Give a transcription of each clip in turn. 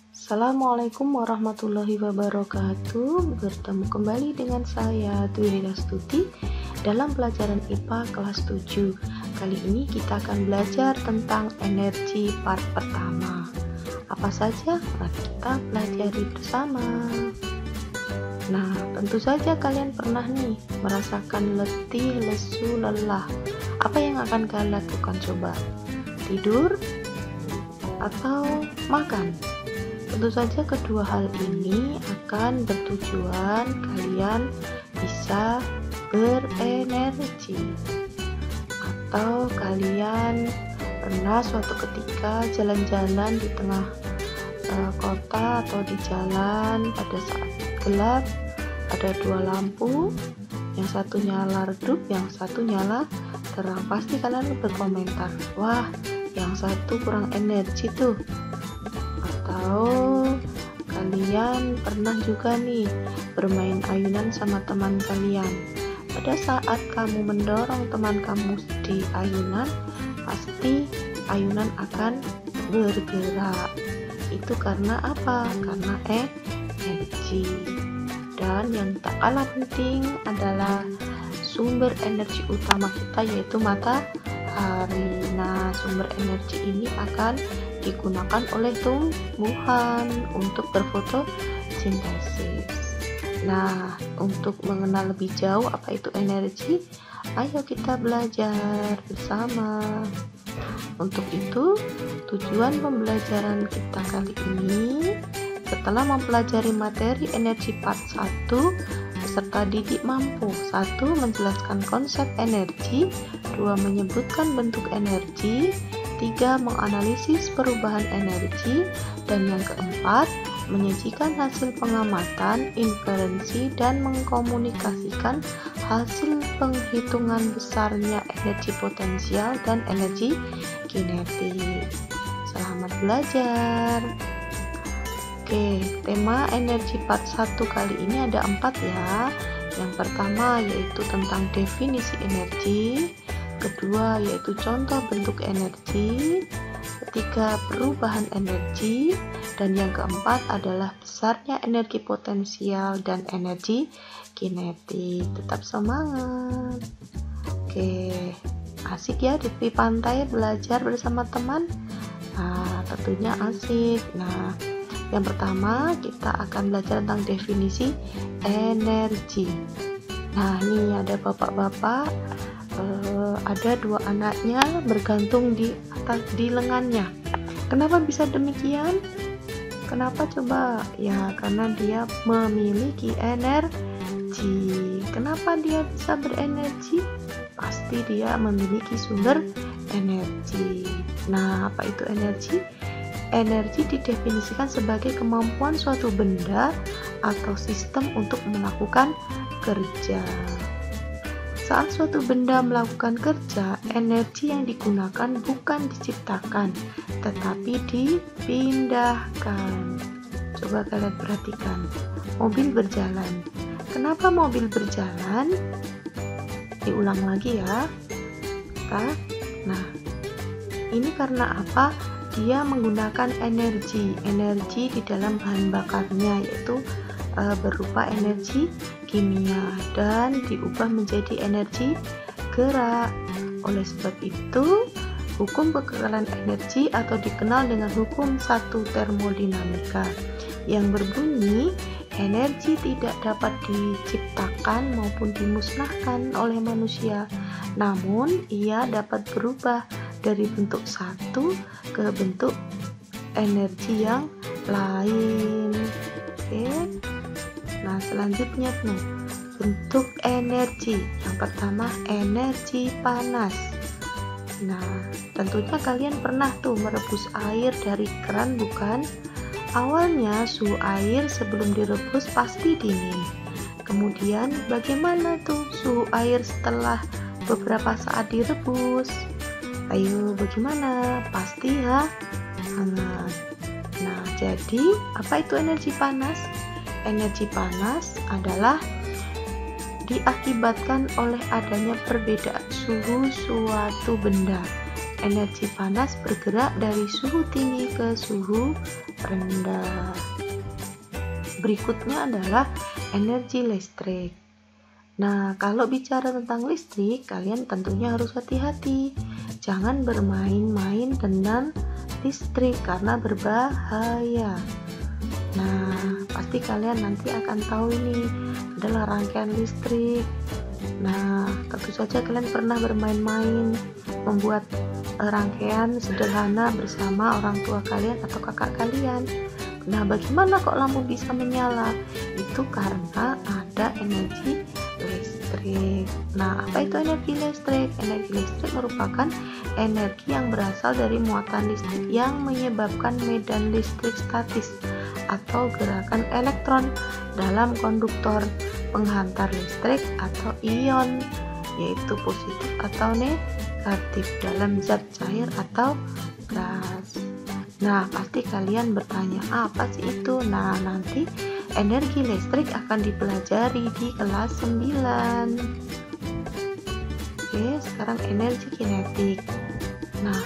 Assalamualaikum warahmatullahi wabarakatuh. Bertemu kembali dengan saya Dwi Rastuti dalam pelajaran IPA kelas 7. Kali ini kita akan belajar tentang energi part pertama. Apa saja? Mari kita pelajari bersama. Nah, tentu saja kalian pernah nih merasakan letih, lesu, lelah. Apa yang akan kalian lakukan coba? Tidur atau makan? Tentu saja kedua hal ini akan bertujuan kalian bisa berenergi. Atau kalian pernah suatu ketika jalan-jalan di tengah kota atau di jalan pada saat gelap, ada dua lampu, yang satu nyala redup, yang satu nyala terang. Pasti kalian berkomentar, wah yang satu kurang energi tuh. Atau kalian pernah juga nih bermain ayunan sama teman kalian. Pada saat kamu mendorong teman kamu di ayunan, pasti ayunan akan bergerak. Itu karena apa? Karena energi. Dan yang tak kalah penting adalah sumber energi utama kita, yaitu matahari. Nah, sumber energi ini akan digunakan oleh tumbuhan untuk berfotosintesis. Nah, untuk mengenal lebih jauh apa itu energi, ayo kita belajar bersama. Untuk itu, tujuan pembelajaran kita kali ini, setelah mempelajari materi energi part 1, peserta didik mampu 1. Menjelaskan konsep energi, 2. Menyebutkan bentuk energi, 3. Menganalisis perubahan energi, dan yang keempat, menyajikan hasil pengamatan, inferensi, dan mengkomunikasikan hasil penghitungan besarnya energi potensial dan energi kinetik. Selamat belajar. Oke, tema energi part 1 kali ini ada 4 ya. Yang pertama yaitu tentang definisi energi, kedua yaitu contoh bentuk energi, ketiga perubahan energi, dan yang keempat adalah besarnya energi potensial dan energi kinetik. Tetap semangat. Oke, asik ya di tepi pantai belajar bersama teman. Nah, tentunya asik. Nah, yang pertama kita akan belajar tentang definisi energi. Nah, ini ada bapak-bapak, ada dua anaknya bergantung di lengannya. Kenapa bisa demikian? Kenapa coba? Ya, karena dia memiliki energi. Kenapa dia bisa berenergi? Pasti dia memiliki sumber energi. Nah, apa itu energi? Energi didefinisikan sebagai kemampuan suatu benda atau sistem untuk melakukan kerja. Saat suatu benda melakukan kerja, energi yang digunakan bukan diciptakan, tetapi dipindahkan. Coba kalian perhatikan, mobil berjalan. Kenapa mobil berjalan? Diulang lagi ya. Nah, ini karena apa? Dia menggunakan energi di dalam bahan bakarnya, yaitu berupa energi kimia dan diubah menjadi energi gerak. Oleh sebab itu, hukum kekekalan energi atau dikenal dengan hukum 1 termodinamika yang berbunyi energi tidak dapat diciptakan maupun dimusnahkan oleh manusia, namun ia dapat berubah dari bentuk satu ke bentuk energi yang lain. Oke. Nah, selanjutnya tuh bentuk energi. Yang pertama energi panas. Nah, tentunya kalian pernah tuh merebus air dari keran, bukan? Awalnya suhu air sebelum direbus pasti dingin. Kemudian bagaimana tuh suhu air setelah beberapa saat direbus? Ayo, bagaimana? Pasti ya hangat. Nah, jadi apa itu energi panas? Energi panas adalah diakibatkan oleh adanya perbedaan suhu suatu benda. Energi panas bergerak dari suhu tinggi ke suhu rendah. Berikutnya adalah energi listrik. Nah, kalau bicara tentang listrik, kalian tentunya harus hati-hati. Jangan bermain-main dengan listrik karena berbahaya. Nah, pasti kalian nanti akan tahu ini adalah rangkaian listrik. Nah, tentu saja kalian pernah bermain-main membuat rangkaian sederhana bersama orang tua kalian atau kakak kalian. Nah, bagaimana kok lampu bisa menyala? Itu karena ada energi listrik. Nah, apa itu energi listrik? Energi listrik merupakan energi yang berasal dari muatan listrik yang menyebabkan medan listrik statis atau gerakan elektron dalam konduktor penghantar listrik atau ion, yaitu positif atau negatif dalam zat cair atau gas. Nah, pasti kalian bertanya, apa sih itu? Nah, nanti energi listrik akan dipelajari di kelas 9. Oke, sekarang energi kinetik. Nah,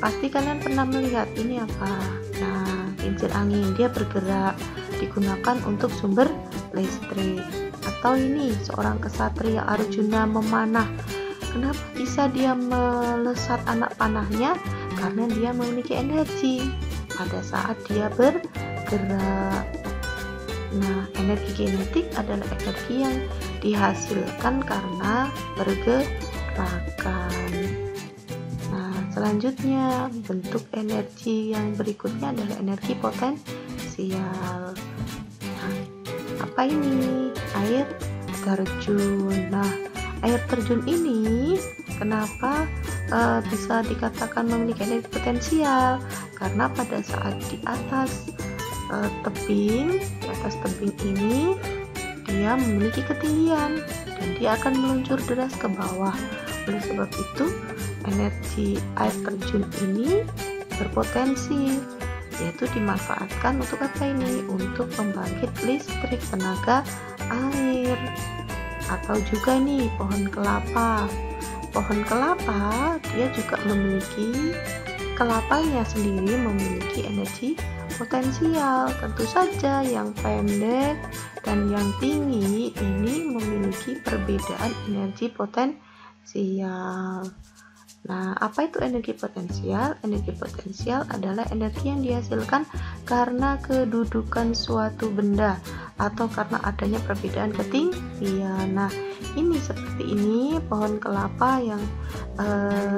pasti kalian pernah melihat ini apa? Nah, kincir angin, dia bergerak, digunakan untuk sumber listrik. Atau ini, seorang kesatria Arjuna memanah. Kenapa bisa dia melesat anak panahnya? Karena dia memiliki energi pada saat dia bergerak. Nah, energi kinetik adalah energi yang dihasilkan karena pergerakan. Nah, selanjutnya bentuk energi yang berikutnya adalah energi potensial. Nah, apa ini? Air terjun. Nah, air terjun ini kenapa bisa dikatakan memiliki energi potensial? Karena pada saat di atas tebing ini dia memiliki ketinggian dan dia akan meluncur deras ke bawah. Oleh sebab itu, energi air terjun ini berpotensi, yaitu dimanfaatkan untuk apa ini? Untuk pembangkit listrik tenaga air. Atau juga nih pohon kelapa. Pohon kelapa dia juga memiliki, kelapanya sendiri memiliki energi potensial. Tentu saja yang pendek dan yang tinggi ini memiliki perbedaan energi potensial. Nah, apa itu energi potensial? Energi potensial adalah energi yang dihasilkan karena kedudukan suatu benda atau karena adanya perbedaan ketinggian. Nah, ini seperti ini, pohon kelapa yang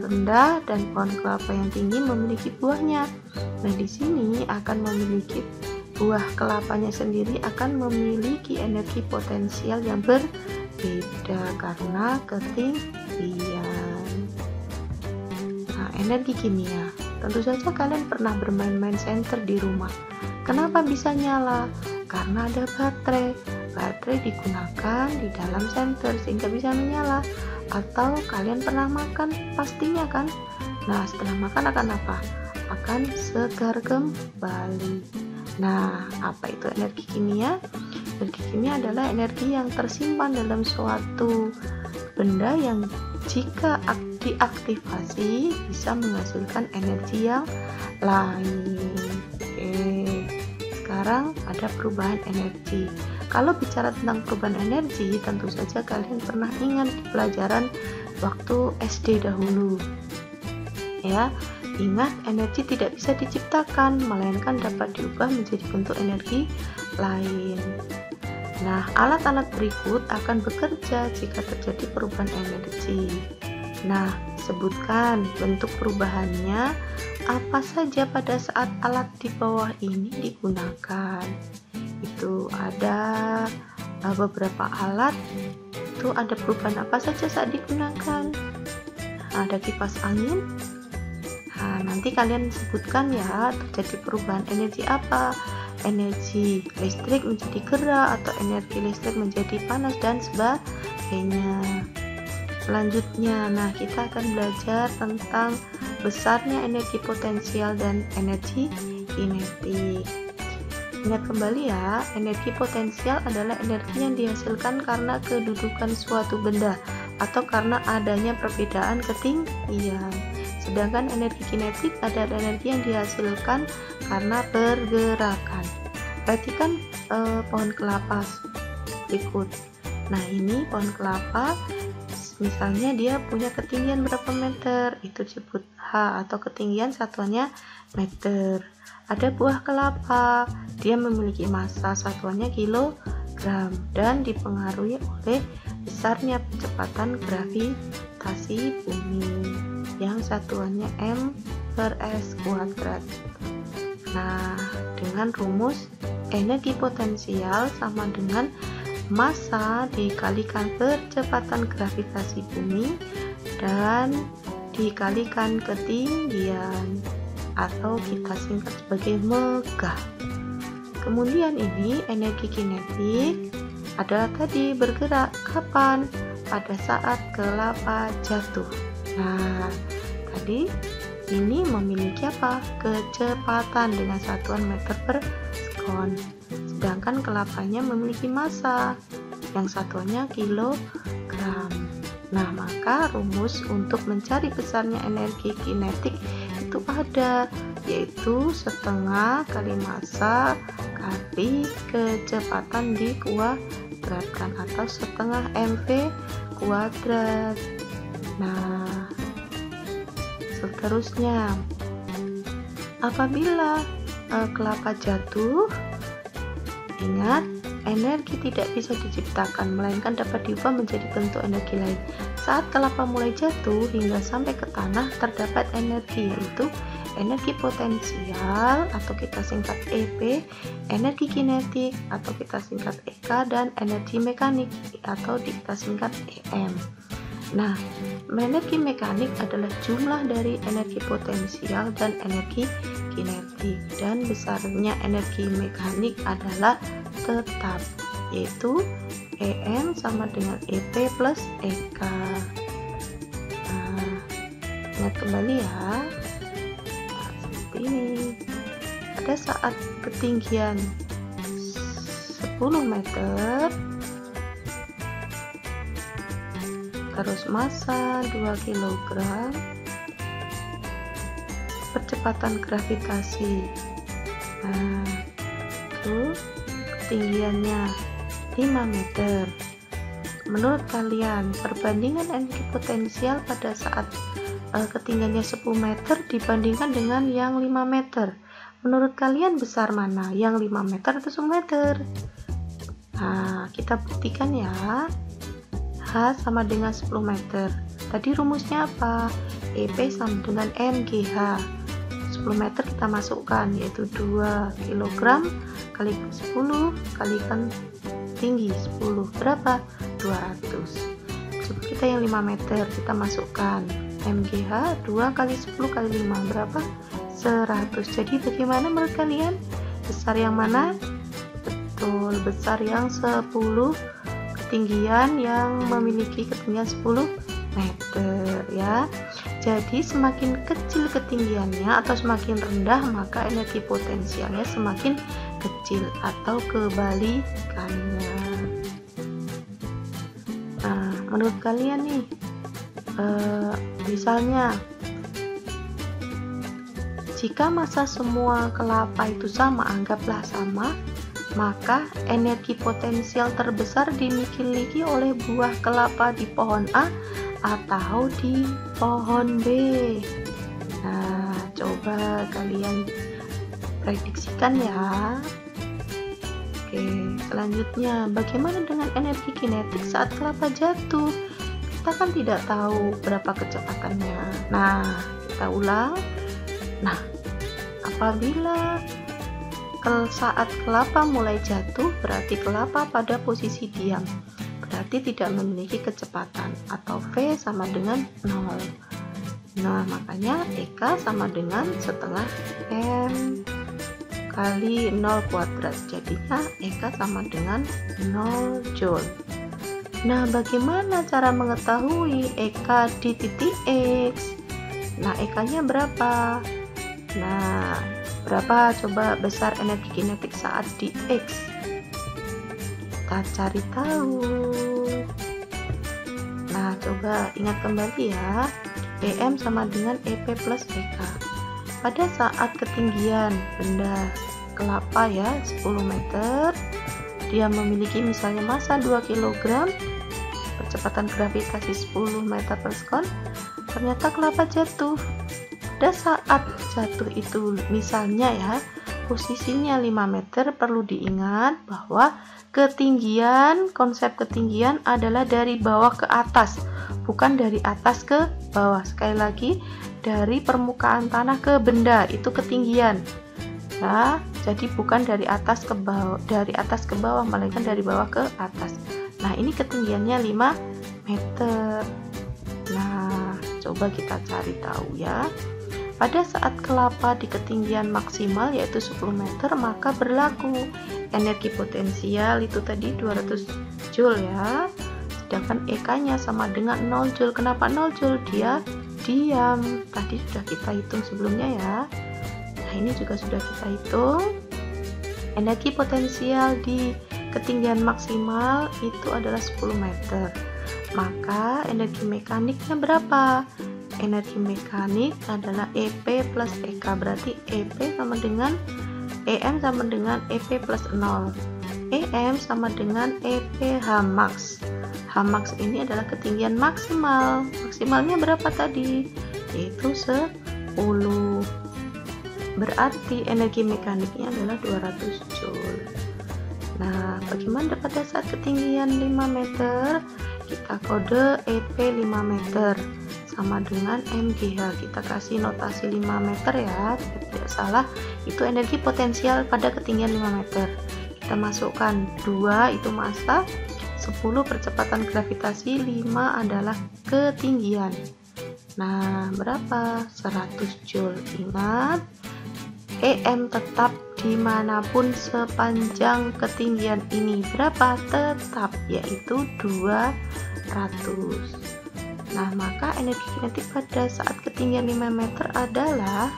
rendah dan pohon kelapa yang tinggi memiliki buahnya. Nah, di sini akan memiliki buah kelapanya sendiri akan memiliki energi potensial yang berbeda karena ketinggian. Nah, energi kimia. Tentu saja kalian pernah bermain-main senter di rumah. Kenapa bisa nyala? Karena ada baterai. Baterai digunakan di dalam senter sehingga bisa menyala. Atau kalian pernah makan, pastinya kan? Nah, setelah makan akan apa? Akan segar kembali. Nah, apa itu energi kimia? Energi kimia adalah energi yang tersimpan dalam suatu benda yang jika diaktifasi bisa menghasilkan energi yang lain. Oke, sekarang ada perubahan energi. Kalau bicara tentang perubahan energi, tentu saja kalian pernah ingat di pelajaran waktu SD dahulu. Ya, ingat energi tidak bisa diciptakan, melainkan dapat diubah menjadi bentuk energi lain. Nah, alat-alat berikut akan bekerja jika terjadi perubahan energi. Nah, sebutkan bentuk perubahannya apa saja pada saat alat di bawah ini digunakan. Itu ada beberapa alat, itu ada perubahan apa saja saat digunakan. Nah, ada kipas angin. Nah, nanti kalian sebutkan ya, terjadi perubahan energi apa. Energi listrik menjadi gerak atau energi listrik menjadi panas dan sebagainya. Selanjutnya, nah kita akan belajar tentang besarnya energi potensial dan energi kinetik. Ingat kembali ya, energi potensial adalah energi yang dihasilkan karena kedudukan suatu benda atau karena adanya perbedaan ketinggian. Sedangkan energi kinetik adalah energi yang dihasilkan karena pergerakan. Perhatikan pohon kelapa berikut. Nah, ini pohon kelapa, misalnya dia punya ketinggian berapa meter, itu disebut H, atau ketinggian satuannya meter. Ada buah kelapa, dia memiliki massa satuannya kilogram dan dipengaruhi oleh besarnya kecepatan gravitasi bumi yang satuannya m/s². Nah, dengan rumus energi potensial sama dengan massa dikalikan kecepatan gravitasi bumi dan dikalikan ketinggian, atau kita singkat sebagai megah. Kemudian ini energi kinetik adalah tadi bergerak kapan? Pada saat kelapa jatuh. Nah, tadi ini memiliki apa? Kecepatan dengan satuan meter per sekon. Sedangkan kelapanya memiliki massa yang satuannya kilogram. Nah, maka rumus untuk mencari besarnya energi kinetik itu ada, yaitu setengah kali massa kali kecepatan dikuadratkan, atau setengah mv². Nah, seterusnya, apabila kelapa jatuh, ingat, energi tidak bisa diciptakan, melainkan dapat diubah menjadi bentuk energi lain. Saat kelapa mulai jatuh hingga sampai ke tanah, terdapat energi, yaitu energi potensial atau kita singkat EP, energi kinetik atau kita singkat EK, dan energi mekanik atau kita singkat EM. Nah, energi mekanik adalah jumlah dari energi potensial dan energi kinetik, dan besarnya energi mekanik adalah tetap, yaitu EM sama dengan EP plus EK. Nah, ingat kembali ya, seperti ini. Pada saat ketinggian 10 meter, terus massa 2 kg, percepatan gravitasi, nah itu ketinggiannya 5 meter. Menurut kalian, perbandingan energi potensial pada saat ketinggiannya 10 meter dibandingkan dengan yang 5 meter, menurut kalian besar mana? Yang 5 meter atau 10 meter? Nah, kita buktikan ya. H sama dengan 10 meter. Tadi rumusnya apa? EP sama dengan MGH. 10 meter kita masukkan, yaitu 2 kg kali 10 kalikan tinggi 10. Berapa? 200. Coba kita yang 5 meter kita masukkan. MGH 2 kali 10 kali 5 berapa? 100. Jadi bagaimana menurut kalian? Besar yang mana? Betul, besar yang 10, ketinggian yang memiliki ketinggian 10 meter ya. Jadi semakin kecil ketinggiannya atau semakin rendah, maka energi potensialnya semakin kecil atau kebalikannya. Nah, menurut kalian nih, misalnya jika massa semua kelapa itu sama, anggaplah sama, maka energi potensial terbesar dimiliki oleh buah kelapa di pohon A atau di pohon B. Nah, coba kalian prediksikan ya. Oke, selanjutnya, bagaimana dengan energi kinetik saat kelapa jatuh? Kita kan tidak tahu berapa kecepatannya. Nah, kita ulang. Nah, apabila saat kelapa mulai jatuh, berarti kelapa pada posisi diam, berarti tidak memiliki kecepatan, atau V sama dengan 0. Nah, makanya EK sama dengan setengah M kali 0 kuadrat, jadinya EK sama dengan 0 Joule. Nah, bagaimana cara mengetahui EK di titik X? Nah, EK nya berapa? Nah, berapa coba besar energi kinetik saat di X? Kita cari tahu. Nah, coba ingat kembali ya. EM sama dengan EP plus EK. Pada saat ketinggian benda kelapa ya 10 meter, dia memiliki misalnya massa 2 kg, percepatan gravitasi 10 meter per sekon, ternyata kelapa jatuh. Pada saat jatuh itu misalnya ya, posisinya 5 meter, perlu diingat bahwa konsep ketinggian adalah dari bawah ke atas, bukan dari atas ke bawah. Sekali lagi, dari permukaan tanah ke benda itu ketinggian. Nah, jadi bukan dari atas ke bawah, melainkan dari bawah ke atas. Nah, ini ketinggiannya 5 meter. Nah, coba kita cari tahu ya. Pada saat kelapa di ketinggian maksimal yaitu 10 meter, maka berlaku energi potensial itu tadi 200 Joule ya. Sedangkan EK-nya sama dengan 0 Joule. Kenapa 0 Joule? Dia diam. Tadi sudah kita hitung sebelumnya ya. Nah, ini juga sudah kita hitung. Energi potensial di ketinggian maksimal itu adalah 10 meter. Maka energi mekaniknya berapa? Energi mekanik adalah EP plus EK, berarti EP sama dengan EM sama dengan EP plus 0. EM sama dengan EP Hmax. Hmax ini adalah ketinggian maksimal. Maksimalnya berapa tadi? Yaitu 10. Berarti energi mekaniknya adalah 200 Joule. Nah, bagaimana pada saat ketinggian 5 meter? Kita kode EP 5 meter sama dengan MGH. Kita kasih notasi 5 meter ya, tidak salah. Itu energi potensial pada ketinggian 5 meter. Kita masukkan 2 itu massa, 10 percepatan gravitasi, 5 adalah ketinggian. Nah, berapa? 100 Joule. Ingat, EM tetap dimanapun sepanjang ketinggian ini. Berapa? Tetap, yaitu 200. Nah, maka energi kinetik pada saat ketinggian 5 meter adalah,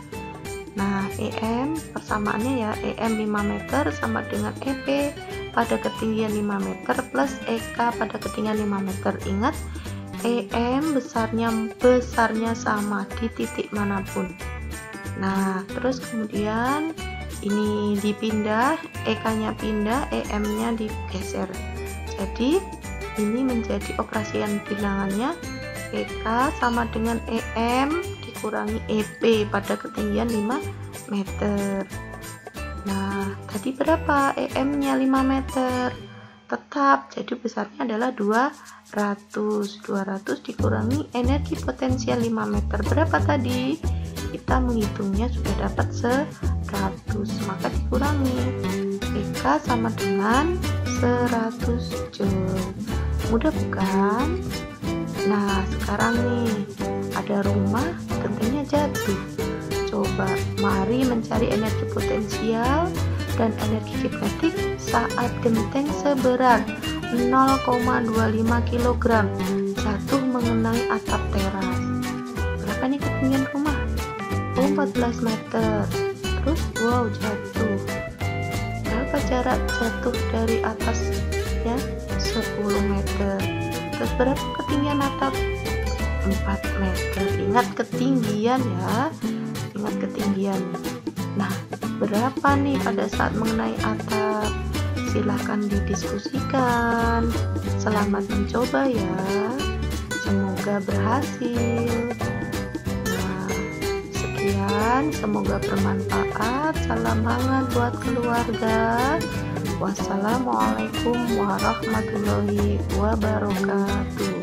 nah, EM persamaannya ya, EM 5 meter sama dengan EP pada ketinggian 5 meter plus EK pada ketinggian 5 meter. Ingat, EM besarnya sama di titik manapun. Nah, terus kemudian ini dipindah, EK-nya pindah, EM-nya digeser. Jadi, ini menjadi operasian bilangannya EK sama dengan EM dikurangi EP pada ketinggian 5 meter. Nah, tadi berapa? EM-nya 5 meter. Tetap, jadi besarnya adalah 200. 200 dikurangi energi potensial 5 meter. Berapa tadi? Kita menghitungnya sudah dapat 100. Maka dikurangi. EK sama dengan 100 Joule. Mudah bukan? Nah, sekarang nih ada rumah gentengnya jatuh. Coba mari mencari energi potensial dan energi kinetik saat genteng seberat 0,25 kg jatuh mengenai atap teras. Berapa nih ketinggian rumah? 14 meter. Terus wow, jatuh. Berapa jarak jatuh dari atasnya? 10 meter. Terus berapa ketinggian atap? 4 meter. Ingat ketinggian ya, ingat ketinggian. Nah, berapa nih pada saat mengenai atap? Silahkan didiskusikan. Selamat mencoba ya, semoga berhasil. Nah, sekian, semoga bermanfaat. Salam hangat buat keluarga. Wassalamualaikum warahmatullahi wabarakatuh.